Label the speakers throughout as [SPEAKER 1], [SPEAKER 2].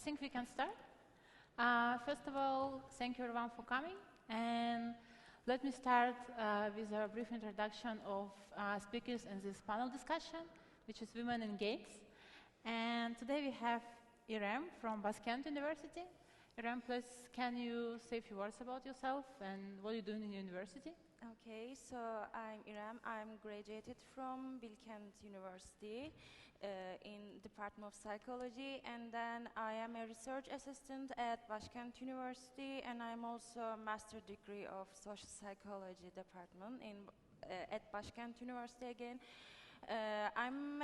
[SPEAKER 1] think we can start. First of all, thank you everyone for coming. And let me start with a brief introduction of speakers in this panel discussion, which is Women in Games. And today we have Irem from Baskent University. Irem, please, can you say a few words about yourself and what you're doing in university?
[SPEAKER 2] Okay, so I'm Irem. I'm graduated from Baskent University in Department of Psychology, and then I am a research assistant at Baskent University, and I'm also a master degree of social psychology department at Baskent University again. I'm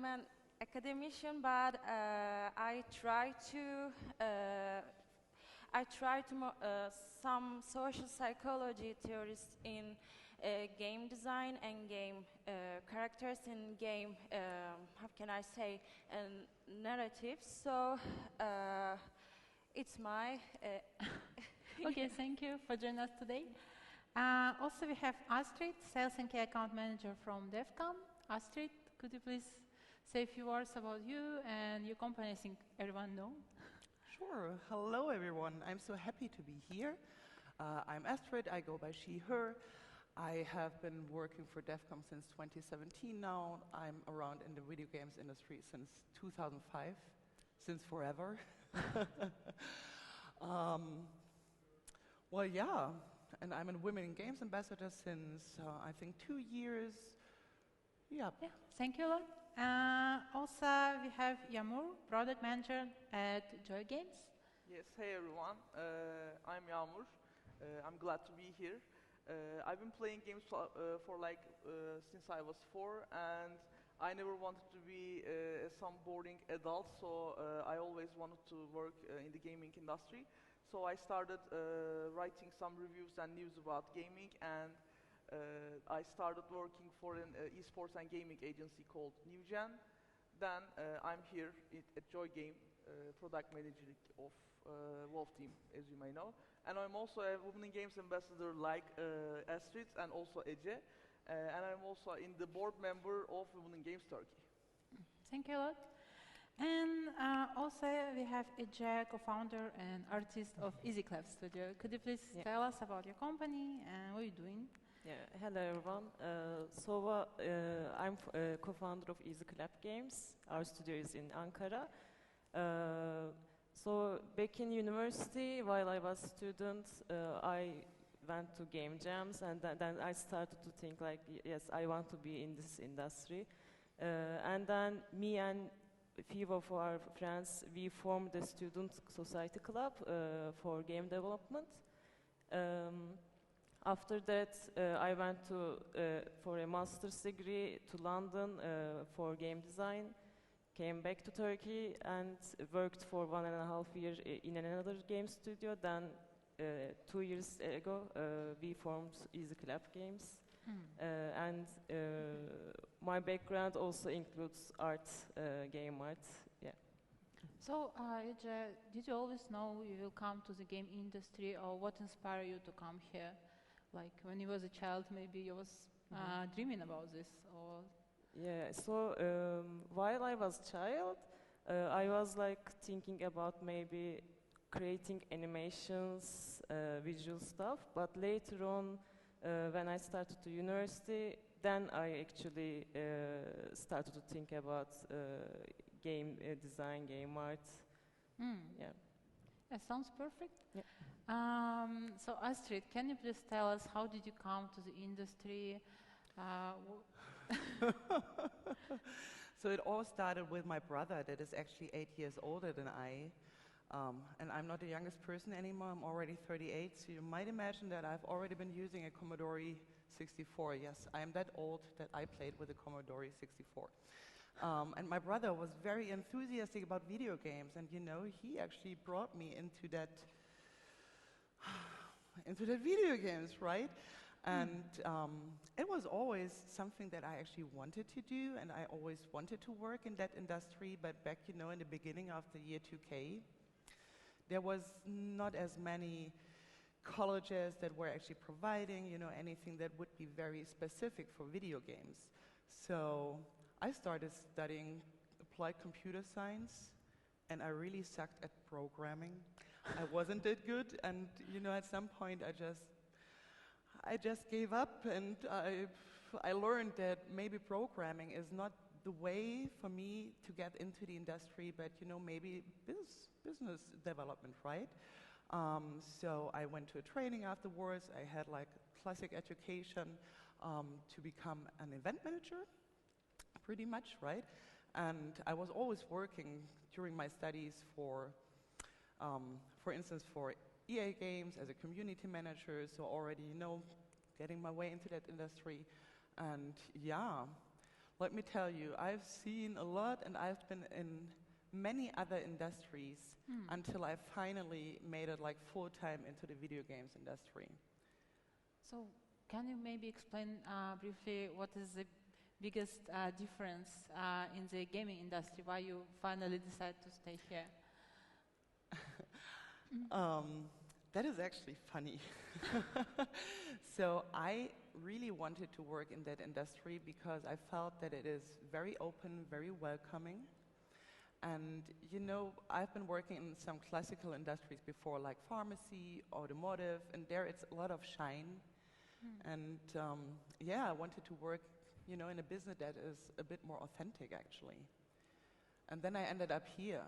[SPEAKER 2] an academician, but I try some social psychology theories in game design and game characters in game, how can I say, narratives. So it's my...
[SPEAKER 1] Okay, thank you for joining us today. Also, we have Astrid, Sales and Key Account Manager from devcom. Astrid, could you please say a few words about you and your company? I think everyone knows.
[SPEAKER 3] Sure. Hello, everyone. I'm so happy to be here. I'm Astrid. I go by she, her. I have been working for devcom since 2017 now. I'm around in the video games industry since 2005, since forever. Well, yeah, and I'm a Women in Games ambassador since, I think, 2 years. Yeah.
[SPEAKER 1] Thank you a lot. Also, we have Yağmur, product manager at Joygame.
[SPEAKER 4] Yes, hey everyone. I'm Yağmur. I'm glad to be here. I've been playing games since I was 4, and I never wanted to be some boring adult, so I always wanted to work in the gaming industry. So I started writing some reviews and news about gaming, and I started working for an esports and gaming agency called NewGen. Then I'm here at Joygame, product manager of Wolf Team, as you may know. And I'm also a Women in Games ambassador like Astrid and also Ece. And I'm also in the board member of Women in Games Turkey.
[SPEAKER 1] Thank you a lot. And also we have Ece, co-founder and artist of EasyClap Studio. Could you please tell us about your company and what you're doing?
[SPEAKER 5] Yeah, hello everyone. I'm co-founder of EasyClap Games. Our studio is in Ankara. So back in university, while I was a student, I went to game jams, and then I started to think like, yes, I want to be in this industry. And then me and a few of our friends, we formed a student society club for game development. After that, I went for a master's degree to London for game design, came back to Turkey and worked for 1.5 years in another game studio. Then 2 years ago, we formed EasyClap Games. And my background also includes art, game art. Yeah.
[SPEAKER 1] So, Ece, did you always know you will come to the game industry, or what inspired you to come here? Like when you was a child, maybe you was dreaming about this, or...
[SPEAKER 5] Yeah, so while I was a child, I was like thinking about maybe creating animations, visual stuff, but later on, when I started to university, then I actually started to think about game design, game art. Yeah.
[SPEAKER 1] That sounds perfect.
[SPEAKER 5] Yeah.
[SPEAKER 1] So Astrid, can you please tell us how did you come to the industry?
[SPEAKER 3] So it all started with my brother that is actually 8 years older than I. And I'm not the youngest person anymore, I'm already 38, so you might imagine that I've already been using a Commodore 64. Yes, I am that old that I played with a Commodore 64. And my brother was very enthusiastic about video games, and you know, he actually brought me into that video games, right? And it was always something that I actually wanted to do, and I always wanted to work in that industry, but back, you know, in the beginning of the year 2K, there was not as many colleges that were actually providing, you know, anything that would be very specific for video games. So I started studying applied computer science and I really sucked at programming. I wasn't that good, and at some point I just gave up, and I learned that maybe programming is not the way for me to get into the industry, but maybe business development, right? So I went to a training afterwards. I had like classic education to become an event manager, pretty much, right? And I was always working during my studies for instance, for EA Games as a community manager, so already, getting my way into that industry. And yeah, let me tell you, I've seen a lot, and I've been in many other industries until I finally made it like full-time into the video games industry.
[SPEAKER 1] So can you maybe explain briefly what is the biggest difference in the gaming industry, why you finally decided to stay here?
[SPEAKER 3] That is actually funny. So I really wanted to work in that industry because I felt that it is very open, very welcoming. And I've been working in some classical industries before, like pharmacy, automotive, and there it's a lot of shine. And I wanted to work, in a business that is a bit more authentic, actually. And then I ended up here.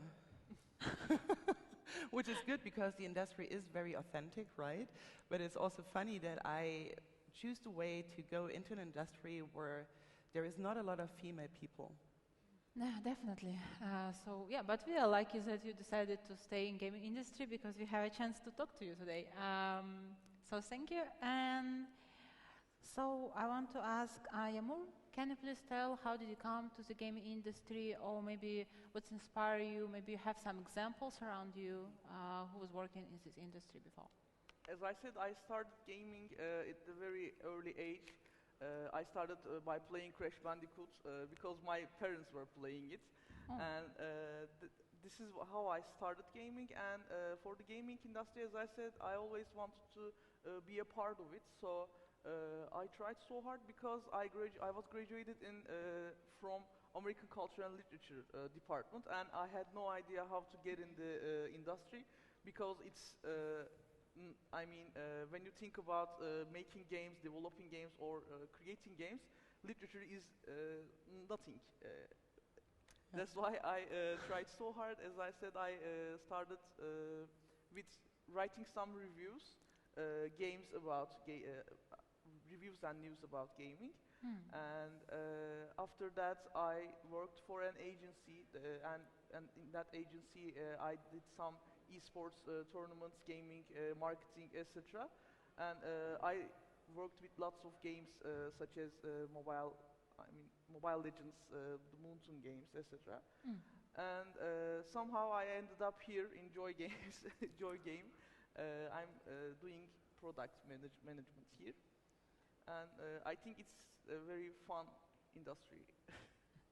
[SPEAKER 3] Which is good because the industry is very authentic, right? But it's also funny that I choose the way to go into an industry where there is not a lot of female people.
[SPEAKER 1] No, definitely. But we are lucky that you decided to stay in gaming industry because we have a chance to talk to you today. So thank you. And so I want to ask Yağmur, can you please tell how did you come to the gaming industry, or maybe what's inspired you? Maybe you have some examples around you who was working in this industry before.
[SPEAKER 4] As I said, I started gaming at a very early age. I started by playing Crash Bandicoot because my parents were playing it. And this is how I started gaming. And for the gaming industry, as I said, I always wanted to be a part of it. So I tried so hard because I was graduated from American Culture and Literature department, and I had no idea how to get in the industry because it's when you think about making games, developing games, or creating games, literature is nothing. That's why I tried so hard. As I said, I started with writing some reviews, reviews and news about gaming. And after that, I worked for an agency, and in that agency, I did some esports tournaments, gaming, marketing, etc. And I worked with lots of games such as Mobile Legends, the Moonton games, etc. And somehow I ended up here in Joygame. I'm doing product management here. And I think it's a very fun industry.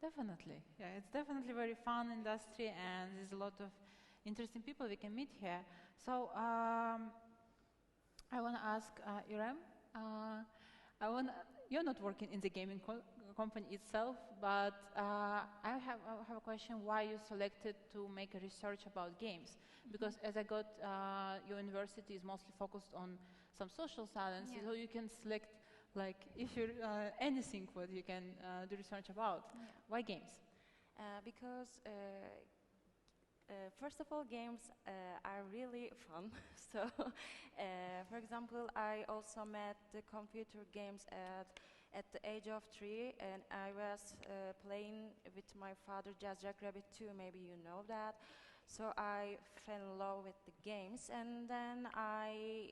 [SPEAKER 1] Definitely. Yeah, it's definitely very fun industry, and there's a lot of interesting people we can meet here. So I want to ask Irem, you're not working in the gaming company itself, but I have a question why you selected to make a research about games. Because as I got, your university is mostly focused on some social science, so you can select like if you're anything what you can do research about. Why games?
[SPEAKER 2] Because first of all, games are really fun. So, for example, I also met the computer games at the age of 3, and I was playing with my father Jackrabbit 2, maybe you know that. So I fell in love with the games, and then I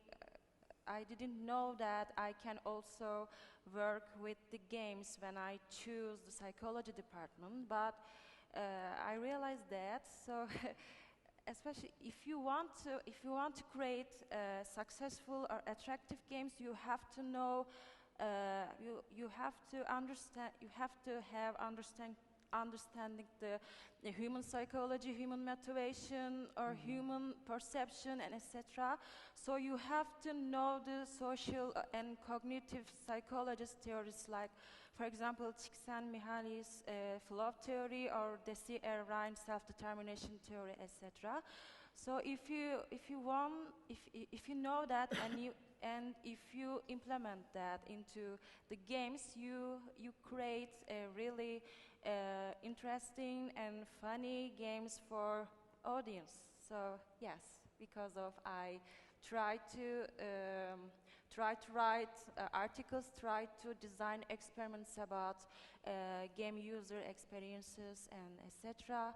[SPEAKER 2] didn't know that I can also work with the games when I choose the psychology department, but I realized that. So especially if you want to create successful or attractive games, you have to know, you have to understand understanding the human psychology, human motivation, or human perception, and etc. So you have to know the social and cognitive psychologist theories like, for example, Csikszentmihalyi's flow theory or Deci Rhine's self-determination theory, etc. So if you know that and if you implement that into the games, you create a really interesting and funny games for audience. So yes, because of I try to write articles, try to design experiments about game user experiences and etc.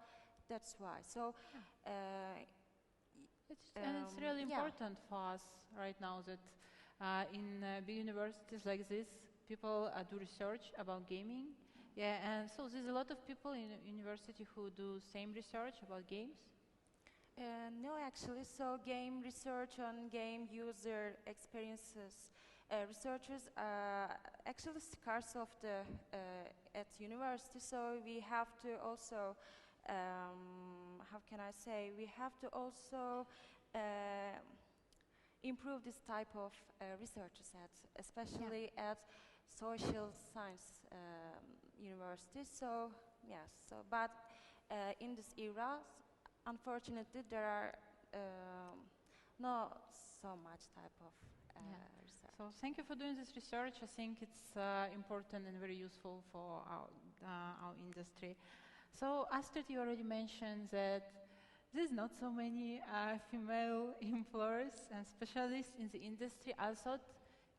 [SPEAKER 2] That's why. So.
[SPEAKER 1] It's really important for us right now that in big universities like this, people do research about gaming. Yeah, and so there's a lot of people in university who do same research about games.
[SPEAKER 2] No, actually, so game research on game user experiences. Researchers are actually scarce of the at university, so we have to also how can I say, we have to also improve this type of researches especially at social science universities. So yes, but in this era, unfortunately, there are not so much type of research.
[SPEAKER 1] So thank you for doing this research. I think it's important and very useful for our industry. So Astrid, you already mentioned that there's not so many female employers and specialists in the industry. I thought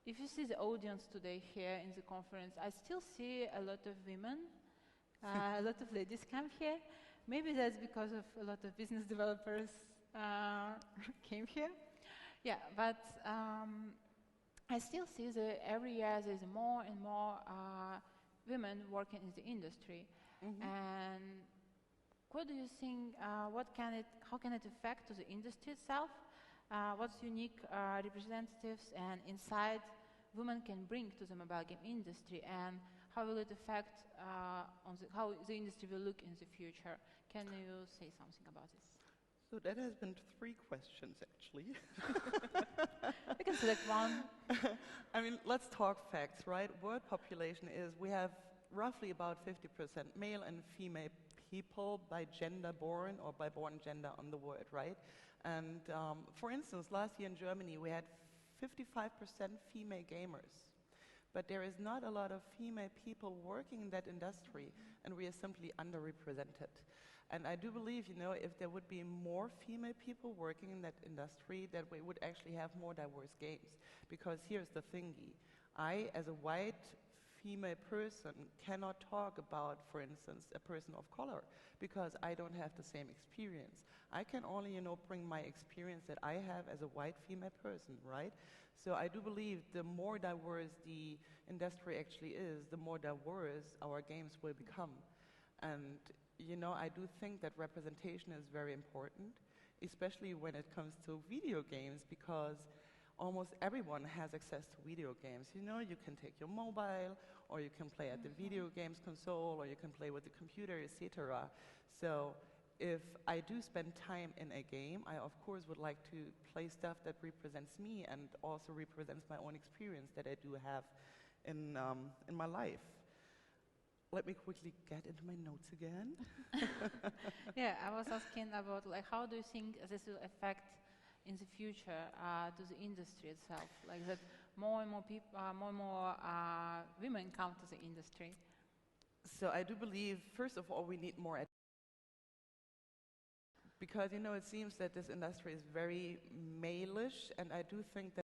[SPEAKER 1] if you see the audience today here in the conference, I still see a lot of women, a lot of ladies come here. Maybe that's because of a lot of business developers came here. Yeah, but I still see that every year there's more and more women working in the industry. And what do you think, how can it affect to the industry itself? What's unique representatives and insight women can bring to the mobile game industry, and how will it affect how the industry will look in the future? Can you say something about this?
[SPEAKER 3] So that has been 3 questions, actually.
[SPEAKER 1] You can select one.
[SPEAKER 3] I mean, let's talk facts, right? World population is, we have roughly about 50% male and female people by gender born or by born gender on the world, right? And for instance, last year in Germany, we had 55% female gamers. But there is not a lot of female people working in that industry, and we are simply underrepresented. And I do believe, you know, if there would be more female people working in that industry, that we would actually have more diverse games. Because here's the thingy. I, as a white female person, cannot talk about, for instance, a person of color, because I don't have the same experience. I can only, you know, bring my experience that I have as a white female person, right? So I do believe the more diverse the industry actually is, the more diverse our games will become. And, you know, I do think that representation is very important, especially when it comes to video games, because almost everyone has access to video games. You know, you can take your mobile, or you can play at the video games console, or you can play with the computer, etc. So if I do spend time in a game, I of course would like to play stuff that represents me and also represents my own experience that I do have in my life. Let me quickly get into my notes again.
[SPEAKER 1] Yeah, I was asking about, like, how do you think this will affect in the future to the industry itself, like that more and more people, more and more women come to the industry?
[SPEAKER 3] So I do believe, first of all, we need more because, you know, it seems that this industry is very male-ish, and I do think that